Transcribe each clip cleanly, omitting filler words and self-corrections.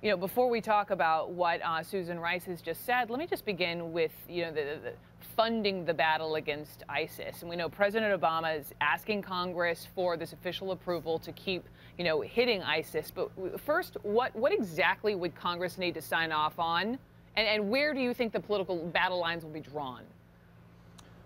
Before we talk about what Susan Rice has just said, let me just begin with, the funding the battle against ISIS. And we know President Obama is asking Congress for this official approval to keep, hitting ISIS. But first, what exactly would Congress need to sign off on? And where do you think the political battle lines will be drawn?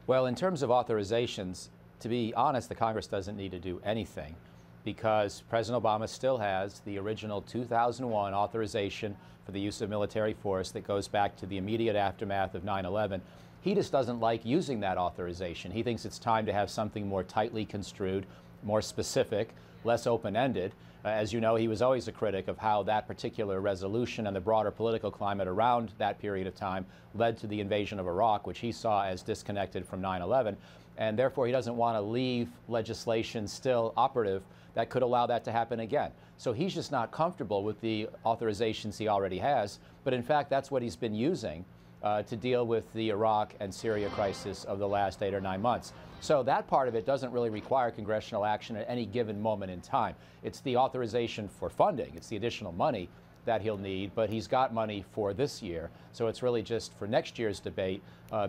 Well, in terms of authorizations, to be honest, the Congress doesn't need to do anything, because President Obama still has the original 2001 authorization for the use of military force that goes back to the immediate aftermath of 9/11. He just doesn't like using that authorization. He thinks it's time to have something more tightly construed, more specific, less open-ended. As you know, he was always a critic of how that particular resolution and the broader political climate around that period of time led to the invasion of Iraq, which he saw as disconnected from 9/11. And therefore, he doesn't want to leave legislation still operative that could allow that to happen again. So he's just not comfortable with the authorizations he already has. But in fact, that's what he's been using to deal with the Iraq and Syria crisis of the last 8 or 9 months. So that part of it doesn't really require congressional action at any given moment in time. It's the authorization for funding. It's the additional money that he'll need, but he's got money for this year. So it's really just for next year's debate,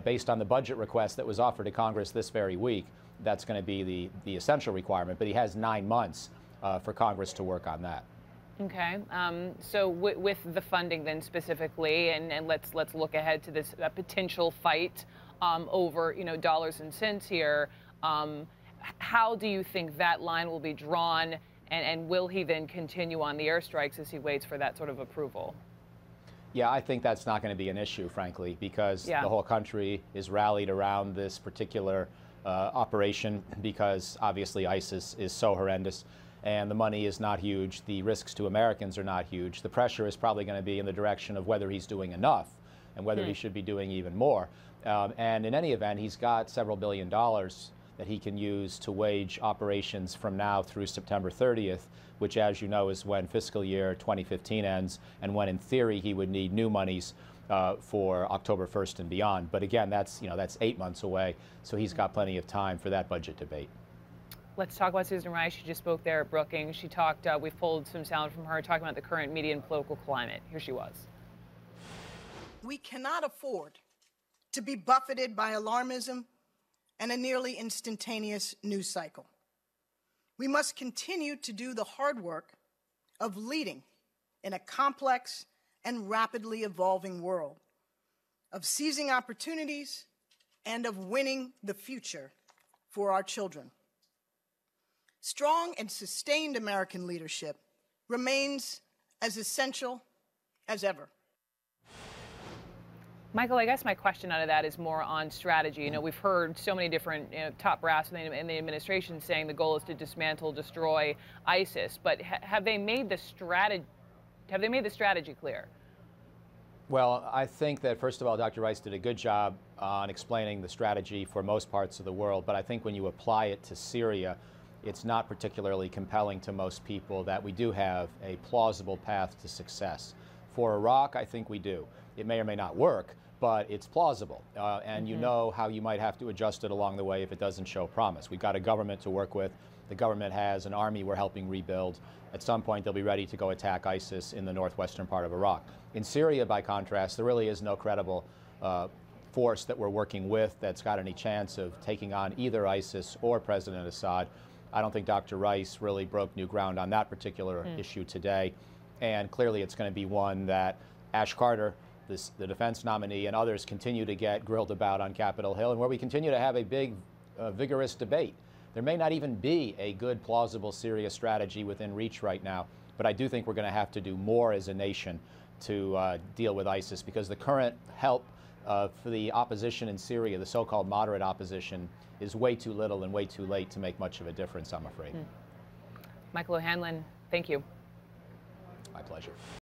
based on the budget request that was offered to Congress this very week. That's going to be the essential requirement, but he has 9 months for Congress to work on that. Okay, so with the funding then specifically, and let's look ahead to this potential fight over dollars and cents here. How do you think that line will be drawn, and will he then continue on the airstrikes as he waits for that sort of approval? Yeah, I think that's not going to be an issue, frankly, because the whole country is rallied around this particular operation, because obviously ISIS is so horrendous and the money is not huge. The risks to Americans are not huge. The pressure is probably going to be in the direction of whether he's doing enough and whether he should be doing even more. And in any event, he's got several $billion that he can use to wage operations from now through September 30th, which, as you know, is when fiscal year 2015 ends, and when in theory he would need new monies for October 1st and beyond. But again, that's 8 months away, so he's got plenty of time for that budget debate. Let's talk about Susan Rice. She just spoke there at Brookings. She talked, we've pulled some sound from her talking about the current media and political climate. Here she was. We cannot afford to be buffeted by alarmism and a nearly instantaneous news cycle. We must continue to do the hard work of leading in a complex and rapidly evolving world, of seizing opportunities and of winning the future for our children. Strong and sustained American leadership remains as essential as ever. Michael, I guess my question out of that is more on strategy. We've heard so many different top brass in the administration saying the goal is to dismantle, destroy ISIS. But have they made the strategy clear? Well, I think that, first of all, Dr. Rice did a good job on explaining the strategy for most parts of the world. But I think when you apply it to Syria, it's not particularly compelling to most people that we do have a plausible path to success. For Iraq, I think we do. It may or may not work, but it's plausible. And you know how you might have to adjust it along the way if it doesn't show promise. We've got a government to work with. The government has an army we're helping rebuild. At some point, they'll be ready to go attack ISIS in the northwestern part of Iraq. In Syria, by contrast, there really is no credible force that we're working with that's got any chance of taking on either ISIS or President Assad. I don't think Dr. Rice really broke new ground on that particular issue today. And clearly it's going to be one that Ash Carter, the defense nominee, and others continue to get grilled about on Capitol Hill, and where we continue to have a big, vigorous debate. There may not even be a good, plausible Syria strategy within reach right now, but I do think we're going to have to do more as a nation to deal with ISIS, because the current help for the opposition in Syria, the so-called moderate opposition, is way too little and way too late to make much of a difference, I'm afraid. Michael O'Hanlon, thank you. My pleasure.